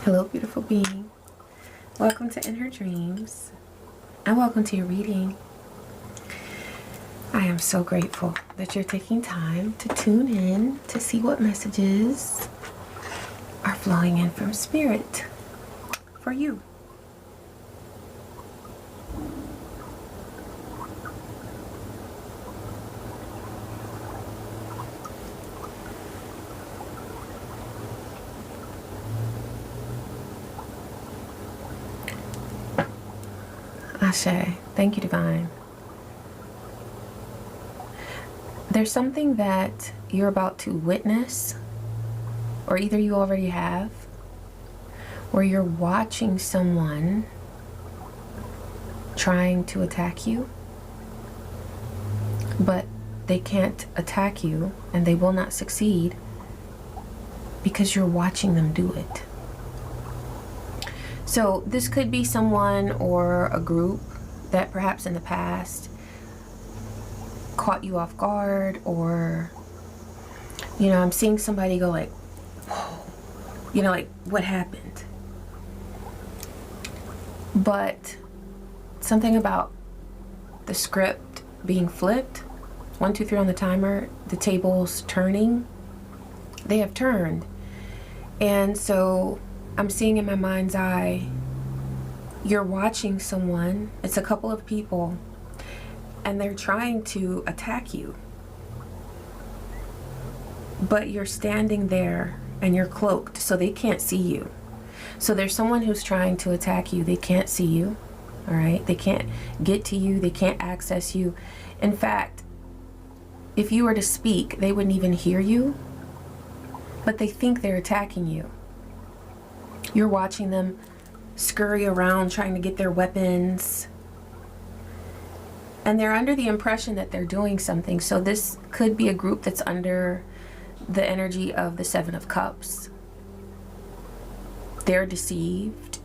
Hello, beautiful being. Welcome to In Her Dreams, and welcome to your reading. I am so grateful that you're taking time to tune in to see what messages are flowing in from Spirit for you. Ashe. Thank you, Divine. There's something that you're about to witness, or either you already have, where you're watching someone trying to attack you, but they can't attack you and they will not succeed because you're watching them do it. So this could be someone or a group that perhaps in the past caught you off guard, or, you know, I'm seeing somebody go like, whoa, you know, like, what happened? But something about the script being flipped, 1, 2, 3 on the timer, the tables turning, they have turned. And so I'm seeing in my mind's eye, you're watching someone, it's a couple of people, and they're trying to attack you. But you're standing there and you're cloaked, so they can't see you. So there's someone who's trying to attack you, they can't see you, all right? They can't get to you, they can't access you. In fact, if you were to speak, they wouldn't even hear you, but they think they're attacking you. You're watching them scurry around trying to get their weapons. And they're under the impression that they're doing something. So this could be a group that's under the energy of the 7 of Cups. They're deceived.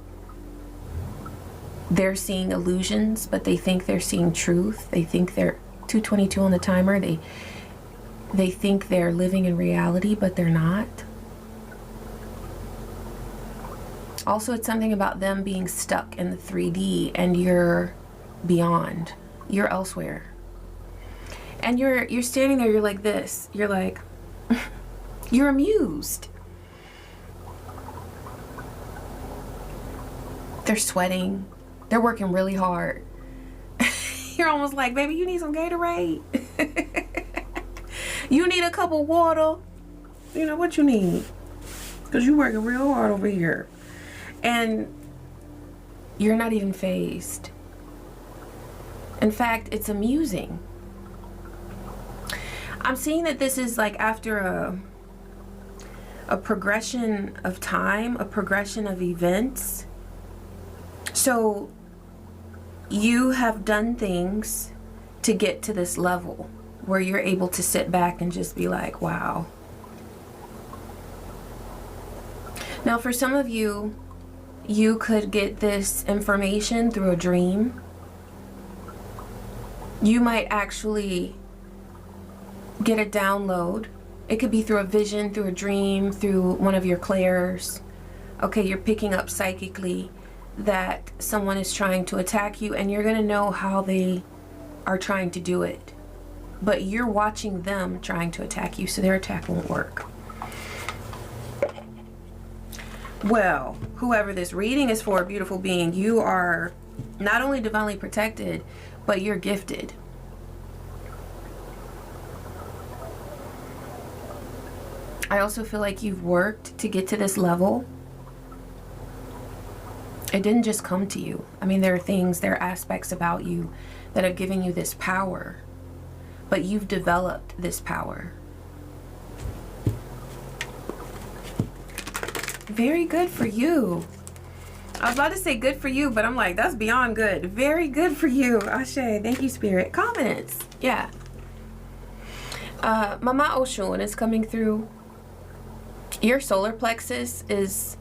They're seeing illusions, but they think they're seeing truth. They think they're 222 on the timer. They think they're living in reality, but they're not. Also, it's something about them being stuck in the 3D and you're beyond. You're elsewhere. And you're standing there, you're like this. You're like, you're amused. They're sweating. They're working really hard. You're almost like, baby, you need some Gatorade. You need a cup of water. You know what you need. Because you're working real hard over here. And you're not even fazed. In fact, it's amusing. I'm seeing that this is like after a progression of time, a progression of events. So you have done things to get to this level where you're able to sit back and just be like, wow. Now, for some of you, you could get this information through a dream. You might actually get a download. It could be through a vision, through a dream, through one of your clairs. Okay, you're picking up psychically that someone is trying to attack you, and you're going to know how they are trying to do it. But you're watching them trying to attack you, so their attack won't work. Well, whoever this reading is for, beautiful being, you are not only divinely protected, but you're gifted. I also feel like you've worked to get to this level. It didn't just come to you. I mean, there are things, there are aspects about you that are giving you this power, but you've developed this power. Very good for you. I was about to say good for you, but I'm like, that's beyond good. Very good for you, Ashe. Thank you, Spirit. Comments. Yeah. Mama Oshun is coming through. Your solar plexus is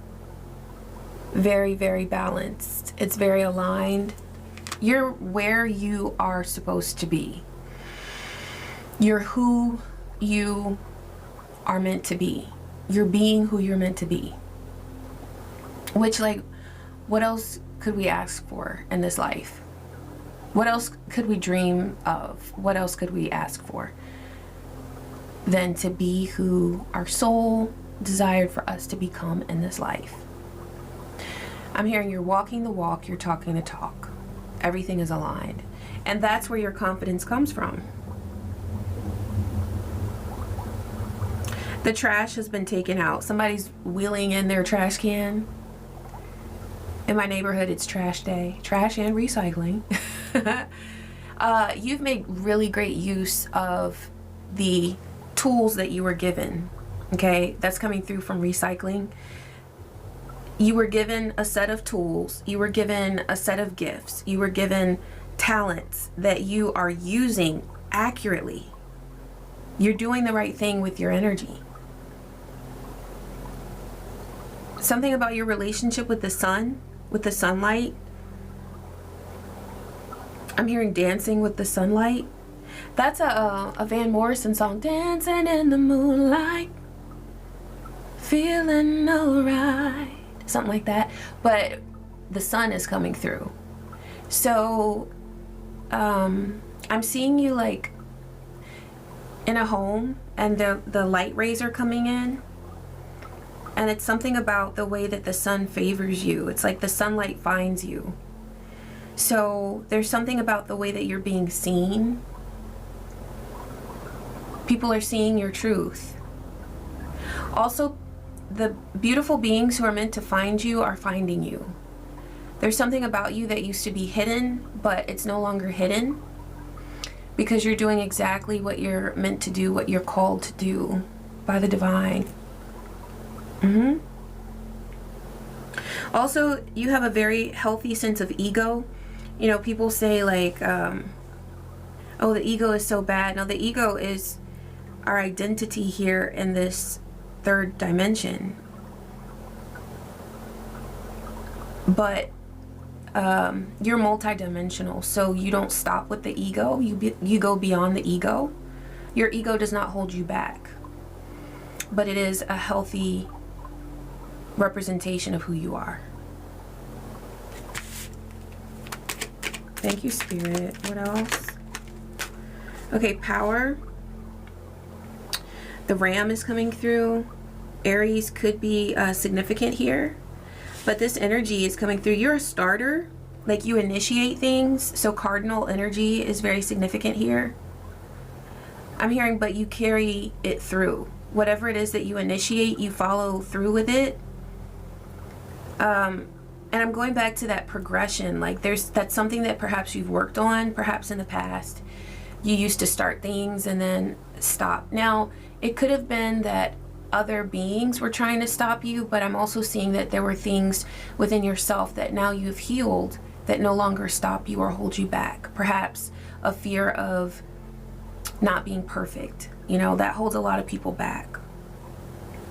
very, very balanced. It's very aligned. You're where you are supposed to be. You're who you are meant to be. You're being who you're meant to be. Which, like, what else could we ask for in this life? What else could we dream of? What else could we ask for than to be who our soul desired for us to become in this life? I'm hearing you're walking the walk, you're talking the talk. Everything is aligned. And that's where your confidence comes from. The trash has been taken out. Somebody's wheeling in their trash can. In my neighborhood, it's trash day. Trash and recycling. You've made really great use of the tools that you were given. Okay, that's coming through from recycling. You were given a set of tools. You were given a set of gifts. You were given talents that you are using accurately. You're doing the right thing with your energy. Something about your relationship with the sun, with the sunlight. I'm hearing dancing with the sunlight. That's a Van Morrison song. Dancing in the moonlight, feeling alright. Something like that. But the sun is coming through. So I'm seeing you like in a home, and the light rays are coming in. And it's something about the way that the sun favors you. It's like the sunlight finds you. So there's something about the way that you're being seen. People are seeing your truth. Also, the beautiful beings who are meant to find you are finding you. There's something about you that used to be hidden, but it's no longer hidden, because you're doing exactly what you're meant to do, what you're called to do by the divine. Also, you have a very healthy sense of ego. You know, people say like, oh, the ego is so bad. No, the ego is our identity here in this third dimension. But you're multidimensional, so you don't stop with the ego. You go beyond the ego. Your ego does not hold you back, but it is a healthy representation of who you are. Thank you, Spirit. What else? Okay, power. The ram is coming through. Aries could be significant here, but this energy is coming through. You're a starter, like you initiate things, so cardinal energy is very significant here. I'm hearing, but you carry it through. Whatever it is that you initiate, you follow through with it. And I'm going back to that progression. Like that's something that perhaps you've worked on, perhaps in the past. You used to start things and then stop. Now, it could have been that other beings were trying to stop you, but I'm also seeing that there were things within yourself that now you've healed that no longer stop you or hold you back. Perhaps a fear of not being perfect. You know, that holds a lot of people back,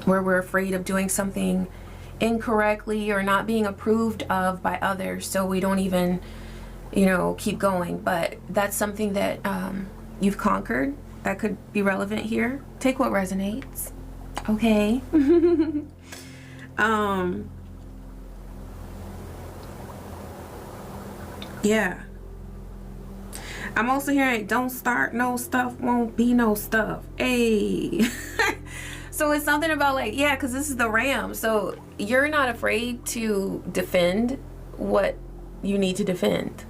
where we're afraid of doing something incorrectly or not being approved of by others, so we don't even, you know, keep going. But that's something that you've conquered that could be relevant here. Take what resonates. Okay. Yeah. I'm also hearing, don't start no stuff, won't be no stuff. Hey. So it's something about like, yeah, because this is the ram. So you're not afraid to defend what you need to defend.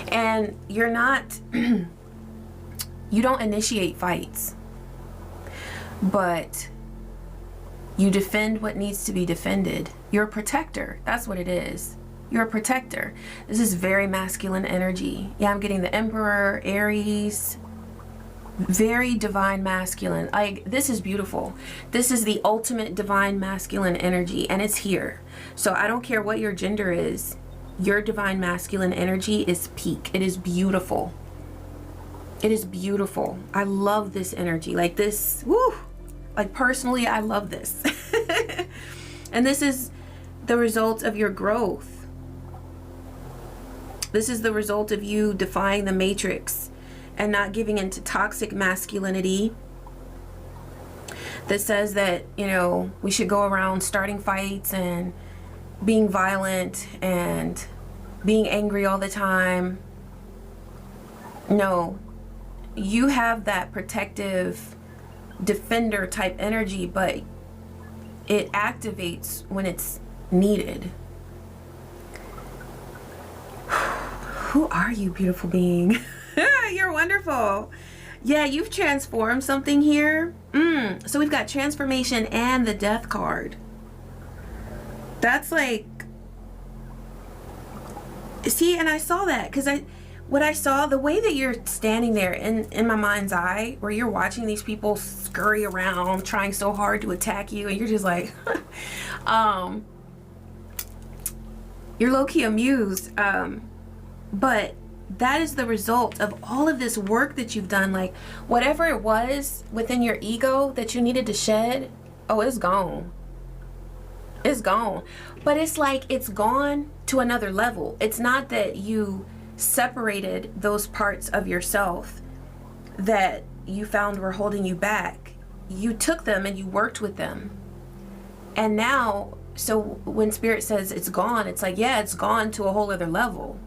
And you're not, you don't initiate fights, but you defend what needs to be defended. You're a protector. That's what it is. You're a protector. This is very masculine energy. Yeah, I'm getting the Emperor, Aries, very divine masculine. This is beautiful. This is the ultimate divine masculine energy, and it's here. So I don't care what your gender is. Your divine masculine energy is peak. It is beautiful. It is beautiful. I love this energy. Like this, woo! Like personally, I love this. And this is the result of your growth. This is the result of you defying the matrix and not giving into toxic masculinity. that says that, you know, we should go around starting fights and being violent and being angry all the time. No, you have that protective defender type energy, but it activates when it's needed. Who are you, beautiful being? You're wonderful. Yeah, you've transformed something here. So we've got transformation and the death card. That's like, see, and I saw that because what I saw, the way that you're standing there in my mind's eye, where you're watching these people scurry around trying so hard to attack you, and you're just like, you're low-key amused. But that is the result of all of this work that you've done. Like, whatever it was within your ego that you needed to shed, oh, it's gone. It's gone. But it's like it's gone to another level. It's not that you separated those parts of yourself that you found were holding you back. You took them and you worked with them. And now, so when Spirit says it's gone, it's like, yeah, it's gone to a whole other level.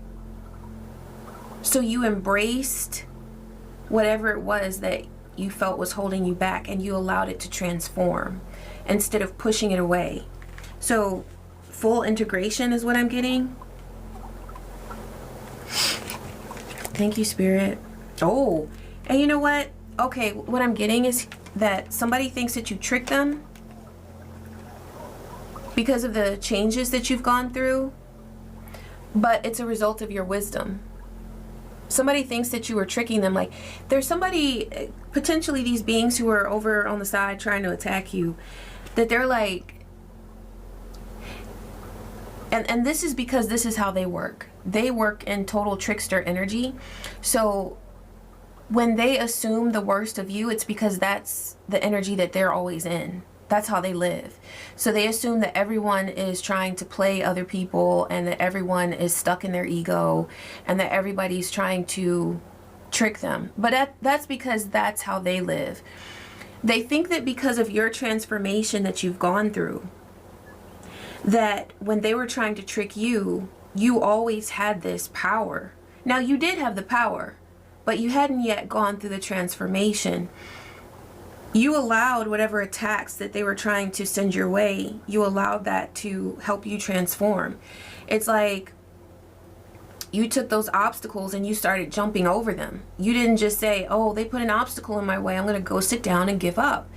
So you embraced whatever it was that you felt was holding you back, and you allowed it to transform instead of pushing it away. So full integration is what I'm getting. Thank you, Spirit. Oh, and you know what? Okay, what I'm getting is that somebody thinks that you tricked them because of the changes that you've gone through, but it's a result of your wisdom. Somebody thinks that you were tricking them. Like, there's somebody, potentially these beings who are over on the side trying to attack you, that they're like, and this is because this is how they work. They work in total trickster energy. So when they assume the worst of you, it's because that's the energy that they're always in. That's how they live. So they assume that everyone is trying to play other people, and that everyone is stuck in their ego, and that everybody's trying to trick them. But that's because that's how they live. They think that because of your transformation that you've gone through, that when they were trying to trick you, you always had this power. Now, you did have the power, but you hadn't yet gone through the transformation. You allowed whatever attacks that they were trying to send your way, you allowed that to help you transform. It's like you took those obstacles and you started jumping over them. You didn't just say, oh, they put an obstacle in my way, I'm going to go sit down and give up.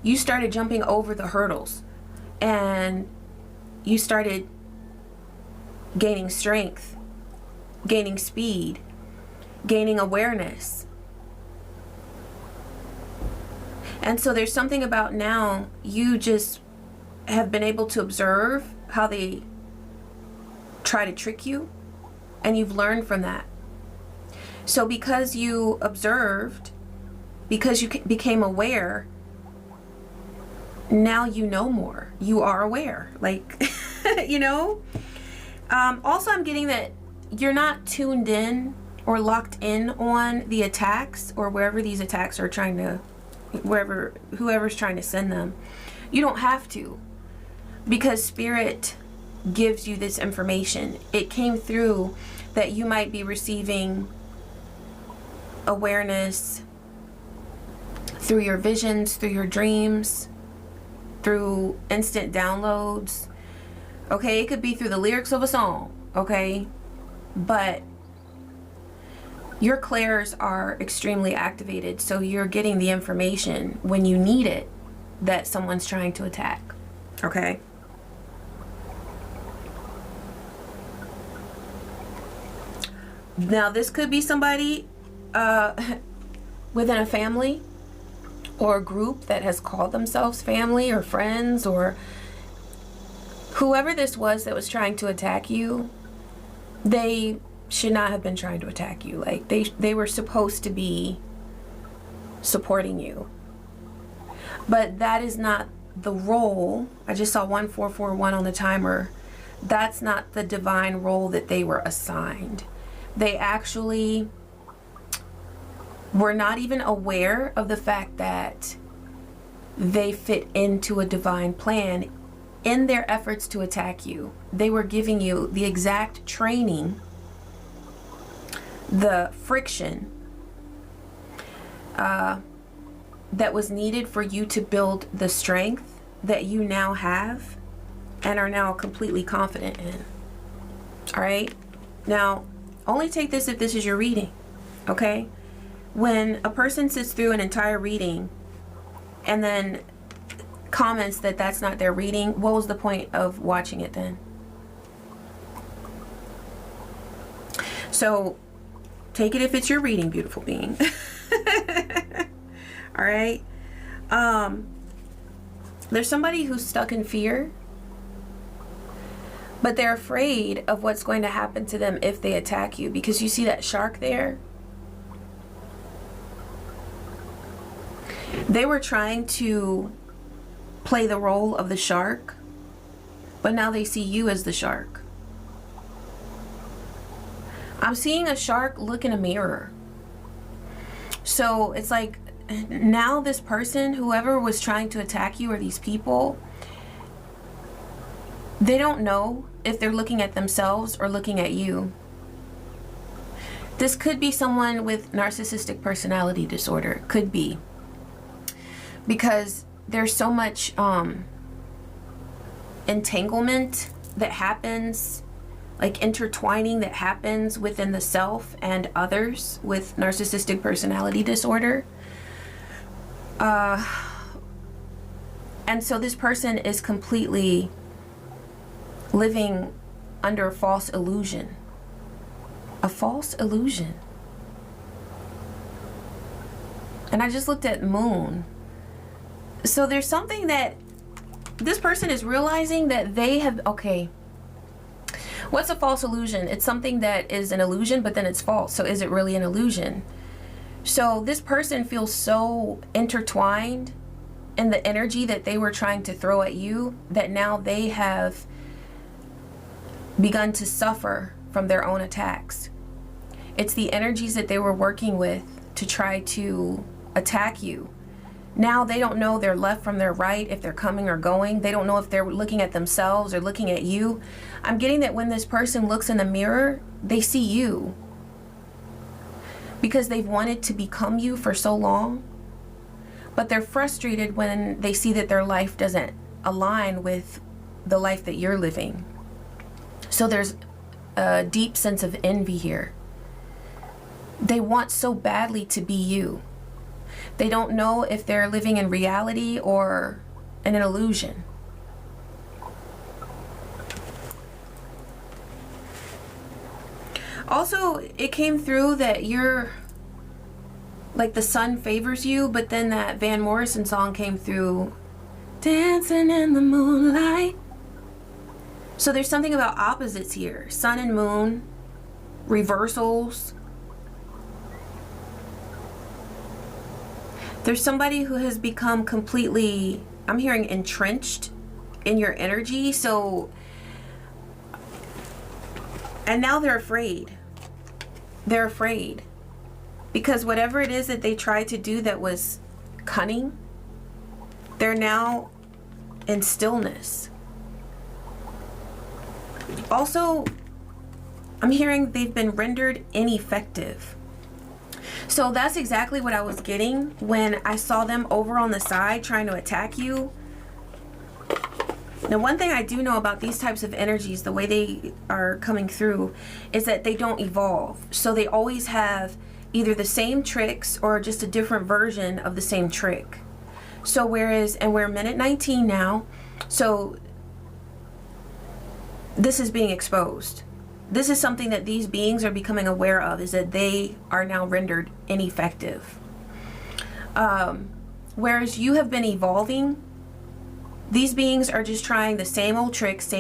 You started jumping over the hurdles, and you started gaining strength, gaining speed, gaining awareness. And so there's something about now you just have been able to observe how they try to trick you, and you've learned from that. So because you observed, because you became aware, now you know more. You are aware. Like, you know? Also, I'm getting that you're not tuned in or locked in on the attacks, or wherever these attacks are trying to, whoever's trying to send them. You don't have to, because Spirit gives you this information. It came through that you might be receiving awareness through your visions, through your dreams, through instant downloads. Okay, it could be through the lyrics of a song, okay? But your clairs are extremely activated, so you're getting the information when you need it that someone's trying to attack, okay? Now, this could be somebody within a family or a group that has called themselves family or friends, or whoever this was that was trying to attack you. They should not have been trying to attack you. Like, they were supposed to be supporting you. But that is not the role. I just saw 1441 on the timer. That's not the divine role that they were assigned. They actually were not even aware of the fact that they fit into a divine plan in their efforts to attack you. They were giving you the exact training, the friction that was needed for you to build the strength that you now have and are now completely confident in. All right? Now, only take this if this is your reading, okay? When a person sits through an entire reading and then comments that that's not their reading, what was the point of watching it then? So, take it if it's your reading, beautiful being. All right? There's somebody who's stuck in fear, but they're afraid of what's going to happen to them if they attack you, because you see that shark there? They were trying to play the role of the shark, but now they see you as the shark. I'm seeing a shark look in a mirror. So it's like, now this person, whoever was trying to attack you, or these people, they don't know if they're looking at themselves or looking at you. This could be someone with narcissistic personality disorder. Could be. Because there's so much entanglement that happens, like intertwining that happens within the self and others with narcissistic personality disorder. And so this person is completely living under a false illusion. A false illusion. And I just looked at moon. So there's something that this person is realizing that they have, okay. What's a false illusion? It's something that is an illusion, but then it's false. So is it really an illusion? So this person feels so intertwined in the energy that they were trying to throw at you that now they have begun to suffer from their own attacks. It's the energies that they were working with to try to attack you. Now they don't know their left from their right, if they're coming or going. They don't know if they're looking at themselves or looking at you. I'm getting that when this person looks in the mirror, they see you. Because they've wanted to become you for so long. But they're frustrated when they see that their life doesn't align with the life that you're living. So there's a deep sense of envy here. They want so badly to be you. They don't know if they're living in reality or in an illusion. Also, it came through that you're, like the sun favors you, but then that Van Morrison song came through, dancing in the moonlight. So there's something about opposites here. Sun and moon, reversals. There's somebody who has become completely, I'm hearing, entrenched in your energy. So, and now they're afraid. They're afraid. Because whatever it is that they tried to do that was cunning, they're now in stillness. Also, I'm hearing they've been rendered ineffective. So that's exactly what I was getting when I saw them over on the side trying to attack you. Now, one thing I do know about these types of energies, the way they are coming through, is that they don't evolve. So they always have either the same tricks or just a different version of the same trick. So whereas, and we're minute 19 now, so this is being exposed. This is something that these beings are becoming aware of, is that they are now rendered ineffective. Whereas you have been evolving, these beings are just trying the same old tricks,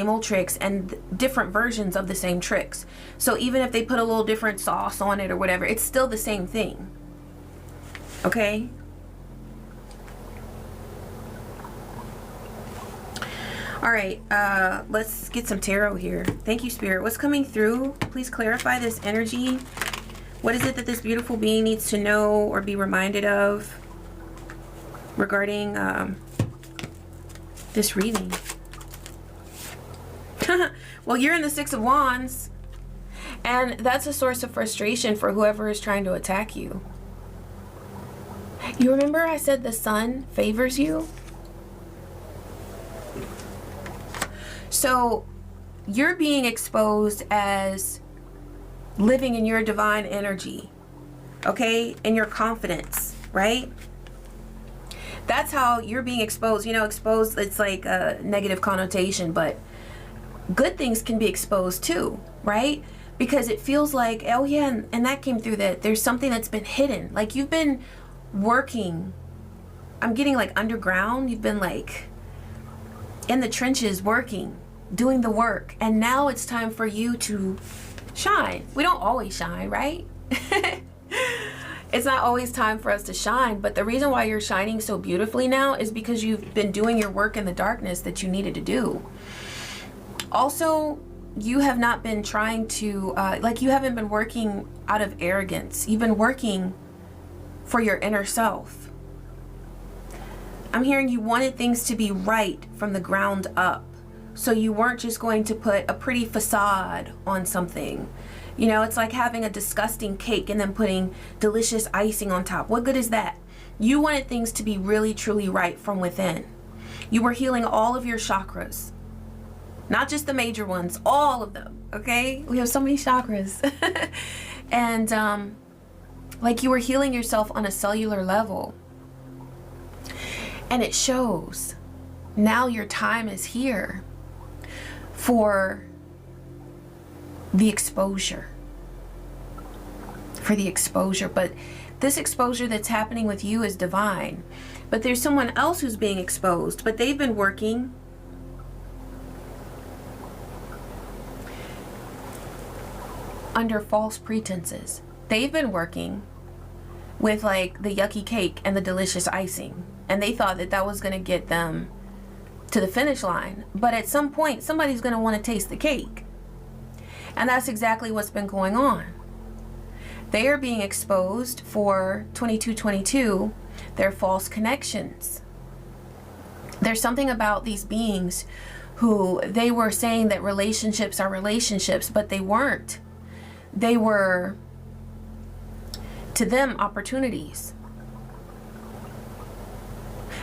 and different versions of the same tricks. So even if they put a little different sauce on it or whatever, it's still the same thing. Okay? All right, let's get some tarot here. Thank you, Spirit. What's coming through? Please clarify this energy. What is it that this beautiful being needs to know or be reminded of regarding this reading. Well, you're in the Six of Wands, and that's a source of frustration for whoever is trying to attack you. You remember I said the sun favors you? So you're being exposed as living in your divine energy, okay? In your confidence, right? That's how you're being exposed. You know, exposed, it's like a negative connotation, but good things can be exposed too, right? Because it feels like, oh yeah, and that came through, that there's something that's been hidden. Like you've been working, I'm getting like underground, you've been like in the trenches working, doing the work, and now it's time for you to shine. We don't always shine, right? It's not always time for us to shine, but the reason why you're shining so beautifully now is because you've been doing your work in the darkness that you needed to do. Also, you have not been trying to, like you haven't been working out of arrogance. You've been working for your inner self. I'm hearing you wanted things to be right from the ground up. So you weren't just going to put a pretty facade on something. You know, it's like having a disgusting cake and then putting delicious icing on top. What good is that? You wanted things to be really, truly right from within. You were healing all of your chakras. Not just the major ones, all of them, okay? We have so many chakras. And like you were healing yourself on a cellular level. And it shows. Now your time is here for the exposure. For the exposure. But this exposure that's happening with you is divine. But there's someone else who's being exposed, but they've been working under false pretenses. They've been working with like the yucky cake and the delicious icing, and they thought that that was going to get them to the finish line. But at some point, somebody's going to want to taste the cake. And that's exactly what's been going on. They are being exposed for 2222, their false connections. There's something about these beings who they were saying that relationships are relationships, but they weren't. They were, to them, opportunities.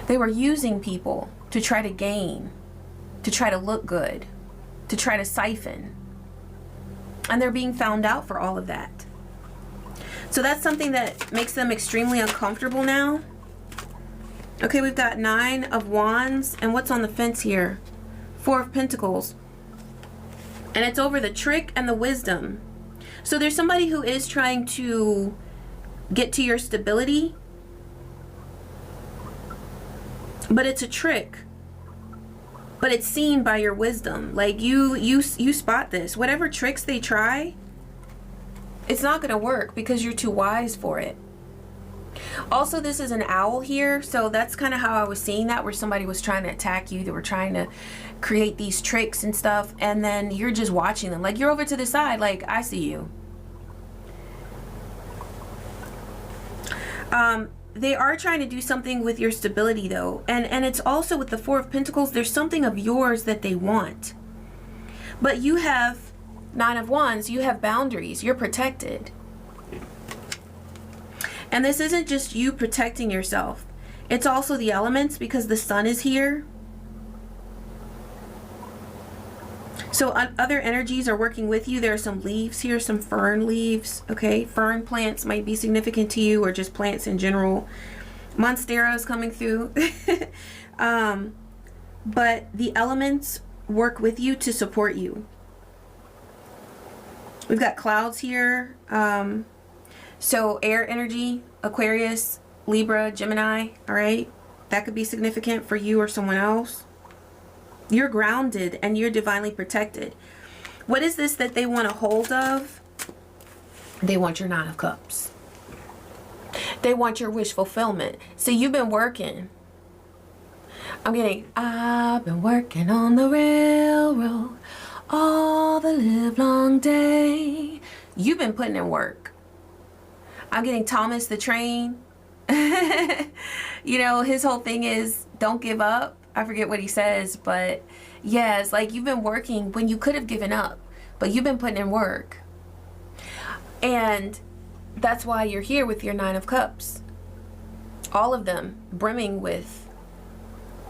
They were using people to try to gain, to try to look good, to try to siphon. And they're being found out for all of that. So that's something that makes them extremely uncomfortable now. Okay, we've got 9 of Wands, and what's on the fence here? 4 of Pentacles. And it's over the trick and the wisdom. So there's somebody who is trying to get to your stability, but it's a trick. But it's seen by your wisdom. Like you spot this. Whatever tricks they try, it's not going to work because you're too wise for it. Also, this is an owl here, so that's kind of how I was seeing that, where somebody was trying to attack you. They were trying to create these tricks and stuff, and then you're just watching them. Like, you're over to the side, like, I see you. They are trying to do something with your stability, though. And it's also with the 4 of Pentacles, there's something of yours that they want. But you have 9 of Wands, you have boundaries, you're protected. And this isn't just you protecting yourself. It's also the elements, because the sun is here. So other energies are working with you. There are some leaves here, some fern leaves, okay? Fern plants might be significant to you, or just plants in general. Monstera is coming through. But the elements work with you to support you. We've got clouds here. So air energy, Aquarius, Libra, Gemini, all right? That could be significant for you or someone else. You're grounded and you're divinely protected. What is this that they want a hold of? They want your 9 of Cups. They want your wish fulfillment. So you've been working. I've been working on the railroad all the live long day. You've been putting in work. I'm getting Thomas the Train. You know, his whole thing is don't give up. I forget what he says, but yeah, it's like you've been working when you could have given up, but you've been putting in work. And that's why you're here with your Nine of Cups. All of them brimming with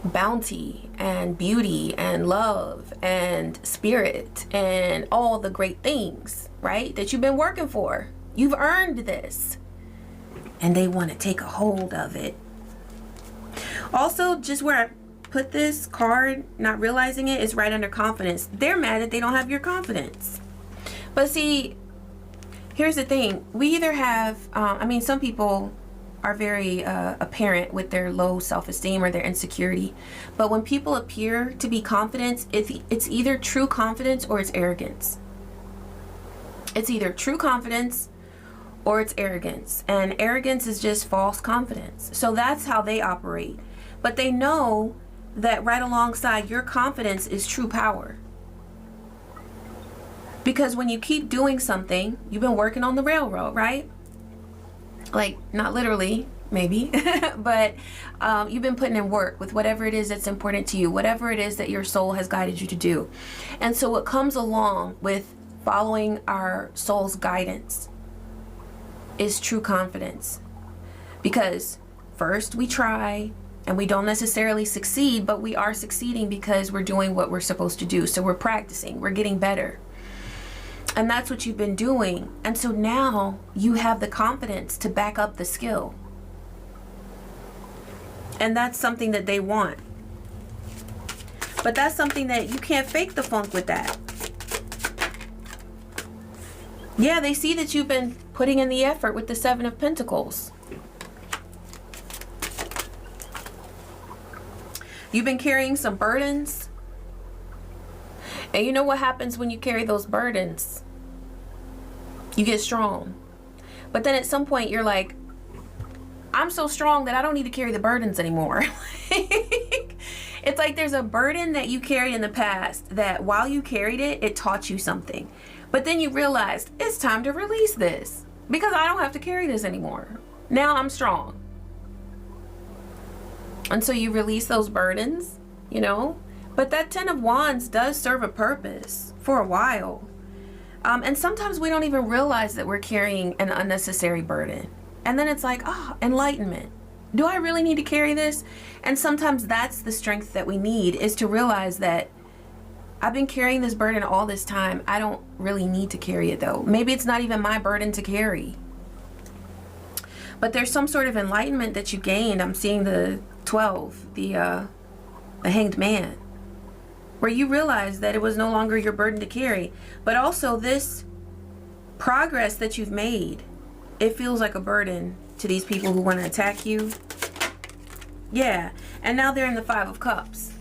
bounty and beauty and love and spirit and all the great things, right? That you've been working for. You've earned this. And they want to take a hold of it. Also, just where I put this card, not realizing it, is right under confidence. They're mad that they don't have your confidence. But see, here's the thing. We either have, I mean, some people are very apparent with their low self-esteem or their insecurity. But when people appear to be confident, it's either true confidence or it's arrogance. It's either true confidence or it's arrogance. And arrogance is just false confidence. So that's how they operate. But they know that right alongside your confidence is true power. Because when you keep doing something, you've been working on the railroad, right? Like, not literally, maybe, but you've been putting in work with whatever it is that's important to you, whatever it is that your soul has guided you to do. And so what comes along with following our soul's guidance is true confidence. Because first we try and we don't necessarily succeed, but we are succeeding because we're doing what we're supposed to do. So we're practicing, we're getting better. And that's what you've been doing. And so now you have the confidence to back up the skill. And that's something that they want. But that's something that you can't fake the funk with that. Yeah, they see that you've been putting in the effort with the Seven of Pentacles. You've been carrying some burdens. And you know what happens when you carry those burdens? You get strong. But then at some point you're like, I'm so strong that I don't need to carry the burdens anymore. It's like there's a burden that you carried in the past that while you carried it, it taught you something. But then you realized it's time to release this because I don't have to carry this anymore. Now I'm strong. And so you release those burdens, you know. But that Ten of Wands does serve a purpose for a while. And sometimes we don't even realize that we're carrying an unnecessary burden. And then it's like, oh, enlightenment. Do I really need to carry this? And sometimes that's the strength that we need, is to realize that I've been carrying this burden all this time. I don't really need to carry it though. Maybe it's not even my burden to carry. But there's some sort of enlightenment that you gained. I'm seeing the 12, the Hanged Man, where you realize that it was no longer your burden to carry. But also this progress that you've made, it feels like a burden to these people who want to attack you. Yeah, and now they're in the Five of Cups.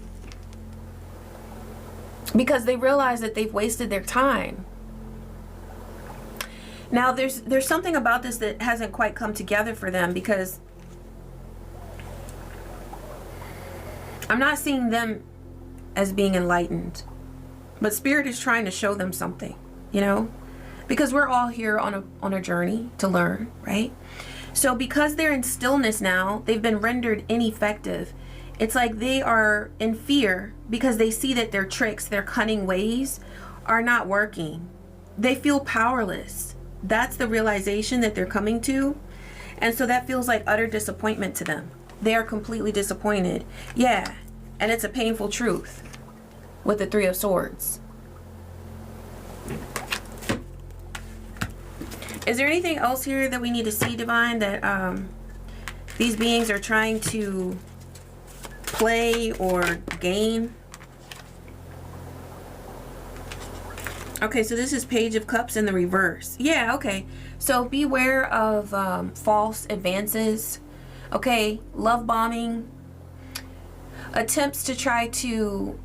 Because they realize that they've wasted their time. Now there's something about this that hasn't quite come together for them, because I'm not seeing them as being enlightened. But Spirit is trying to show them something, you know? Because we're all here on a journey to learn, right? So because they're in stillness now, they've been rendered ineffective. It's like they are in fear because they see that their tricks, their cunning ways are not working. They feel powerless. That's the realization that they're coming to. And so that feels like utter disappointment to them. They are completely disappointed. Yeah, and it's a painful truth with the Three of Swords. Is there anything else here that we need to see, Divine, that these beings are trying to play or gain? Okay, so this is Page of Cups in the reverse. Yeah, okay. So beware of false advances. Okay, love bombing. Attempts to try to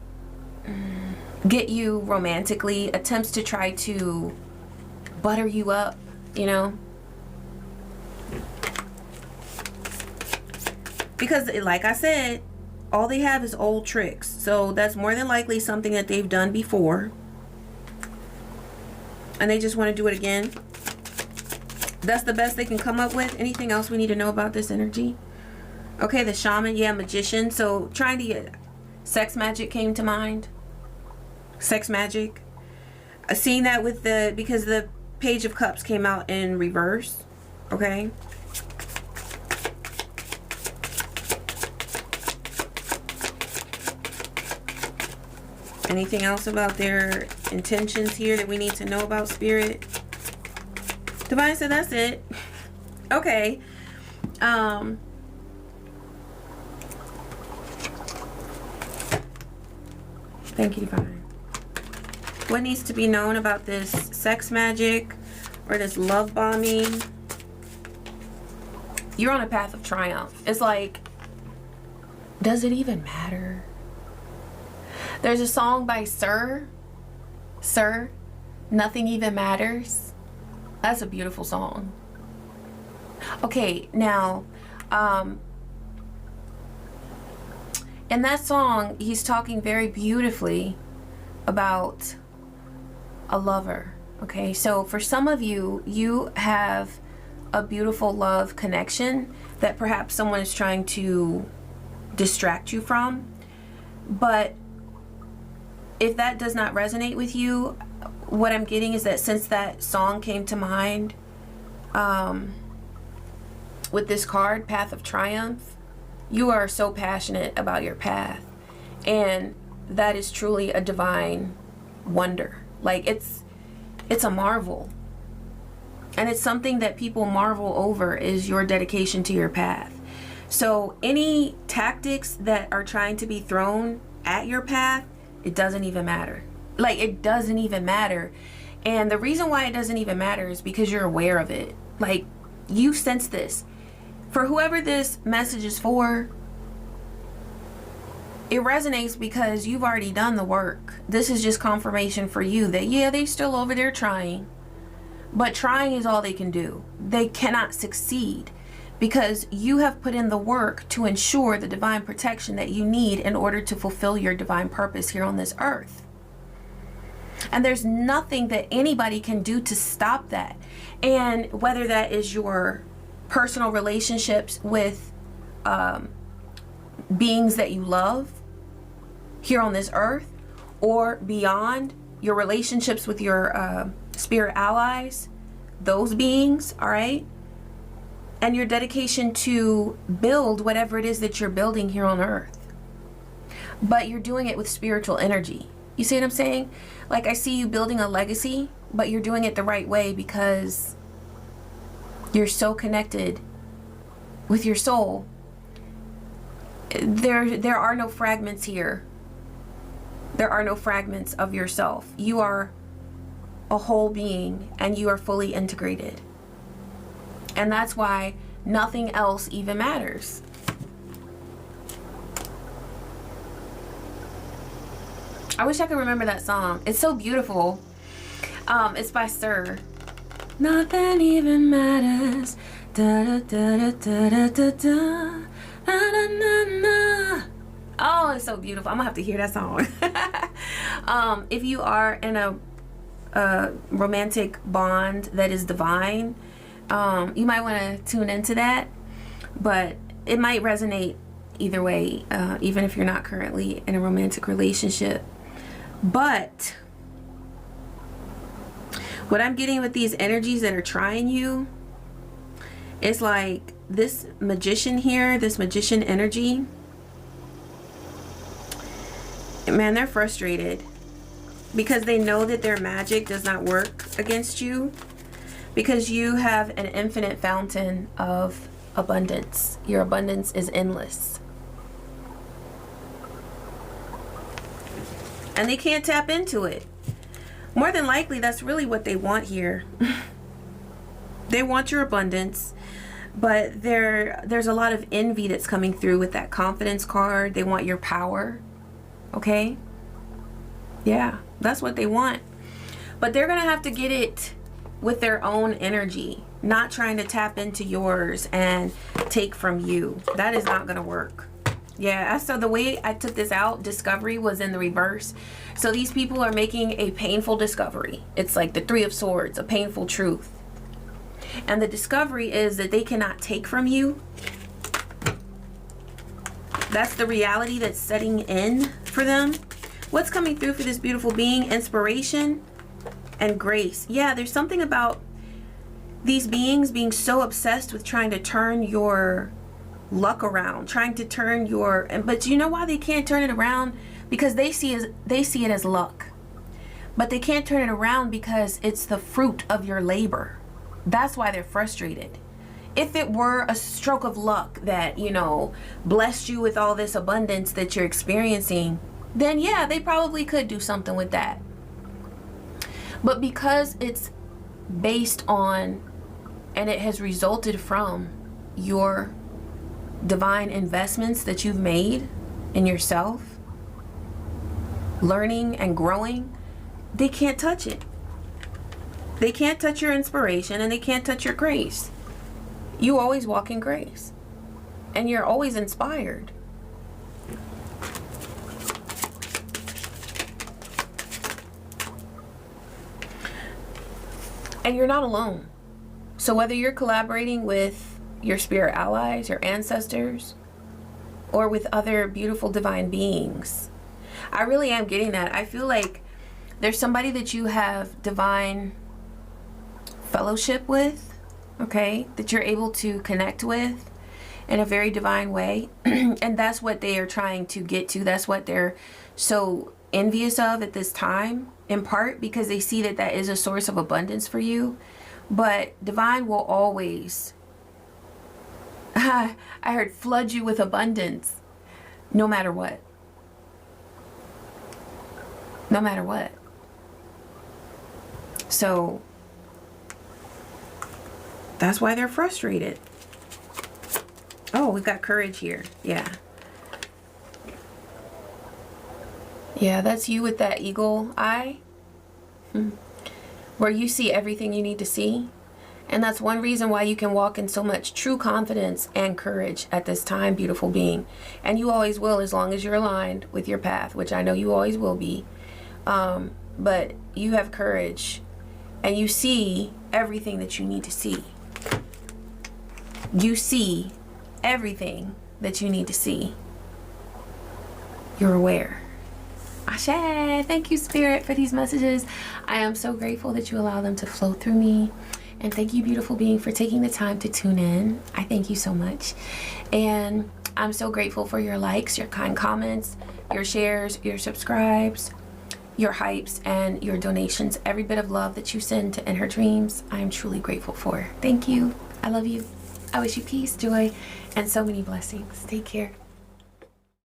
get you romantically. Attempts to try to butter you up, you know. Because like I said, all they have is old tricks. So that's more than likely something that they've done before. And they just want to do it again. That's the best they can come up with. Anything else we need to know about this energy? Okay, the Shaman, yeah, Magician. So trying to Sex magic came to mind. Sex magic. Seeing that with the, because the Page of Cups came out in reverse. Okay. Anything else about their intentions here that we need to know about, Spirit? Divine said that's it. Okay. Thank you, Divine. What needs to be known about this sex magic or this love bombing? You're on a path of triumph. It's like, does it even matter? There's a song by Sir, Nothing Even Matters. That's a beautiful song. Okay, now, in that song, he's talking very beautifully about a lover. Okay, so for some of you, you have a beautiful love connection that perhaps someone is trying to distract you from. But if that does not resonate with you, what I'm getting is that since that song came to mind, with this card, Path of Triumph, you are so passionate about your path, and that is truly a divine wonder. Like, it's a marvel, and it's something that people marvel over, is your dedication to your path. So any tactics that are trying to be thrown at your path, it doesn't even matter. Like, it doesn't even matter. And the reason why it doesn't even matter is because you're aware of it. Like, you sense this. For whoever this message is for, it resonates because you've already done the work. This is just confirmation for you that, yeah, they still over there trying. But trying is all they can do. They cannot succeed because you have put in the work to ensure the divine protection that you need in order to fulfill your divine purpose here on this earth. And there's nothing that anybody can do to stop that. And whether that is your personal relationships with beings that you love here on this earth, or beyond, your relationships with your spirit allies, those beings, all right? And your dedication to build whatever it is that you're building here on earth. But you're doing it with spiritual energy. You see what I'm saying? Like, I see you building a legacy, but you're doing it the right way because you're so connected with your soul. There are no fragments here. There are no fragments of yourself. You are a whole being, and you are fully integrated. And that's why nothing else even matters. I wish I could remember that song. It's so beautiful. It's by Sir. Nothing even matters. Da da da da da da da. Na na na na. Oh, it's so beautiful. I'm gonna have to hear that song. If you are in a romantic bond that is divine, you might want to tune into that. But it might resonate either way, even if you're not currently in a romantic relationship. But what I'm getting with these energies that are trying you is like this magician here, this magician energy. Man, they're frustrated because they know that their magic does not work against you, because you have an infinite fountain of abundance. Your abundance is endless. And they can't tap into it. More than likely, that's really what they want here. They want your abundance, but there's a lot of envy that's coming through with that confidence card. They want your power. Okay? Yeah, that's what they want. But they're going to have to get it with their own energy, not trying to tap into yours and take from you. That is not going to work. Yeah, so the way I took this out, discovery was in the reverse. So these people are making a painful discovery. It's like the Three of Swords, a painful truth. And the discovery is that they cannot take from you. That's the reality that's setting in for them. What's coming through for this beautiful being? Inspiration and grace. Yeah, there's something about these beings being so obsessed with trying to turn your luck around, trying to turn your, but you know why they can't turn it around? Because they see it as luck. But they can't turn it around because it's the fruit of your labor. That's why they're frustrated. If it were a stroke of luck that, you know, blessed you with all this abundance that you're experiencing, then yeah, they probably could do something with that. But because it's based on, and it has resulted from your divine investments that you've made in yourself, learning and growing, they can't touch it. They can't touch your inspiration, and they can't touch your grace. You always walk in grace, and you're always inspired. And you're not alone. So whether you're collaborating with your spirit allies, your ancestors, or with other beautiful divine beings, I really am getting that. I feel like there's somebody that you have divine fellowship with, okay, that you're able to connect with in a very divine way. And that's what they are trying to get to. That's what they're so envious of at this time, in part because they see that that is a source of abundance for you. But divine will always, I heard, flood you with abundance, no matter what. No matter what. So that's why they're frustrated. Oh, we've got courage here. Yeah. Yeah, that's you with that eagle eye. Where you see everything you need to see. And that's one reason why you can walk in so much true confidence and courage at this time, beautiful being. And you always will, as long as you're aligned with your path, which I know you always will be. But you have courage, and you see everything that you need to see. You see everything that you need to see. You're aware. Ashe, thank you, Spirit, for these messages. I am so grateful that you allow them to flow through me. And thank you, beautiful being, for taking the time to tune in. I thank you so much. And I'm so grateful for your likes, your kind comments, your shares, your subscribes, your hypes, and your donations. Every bit of love that you send to In Her Dreams, I am truly grateful for. Thank you. I love you. I wish you peace, joy, and so many blessings. Take care.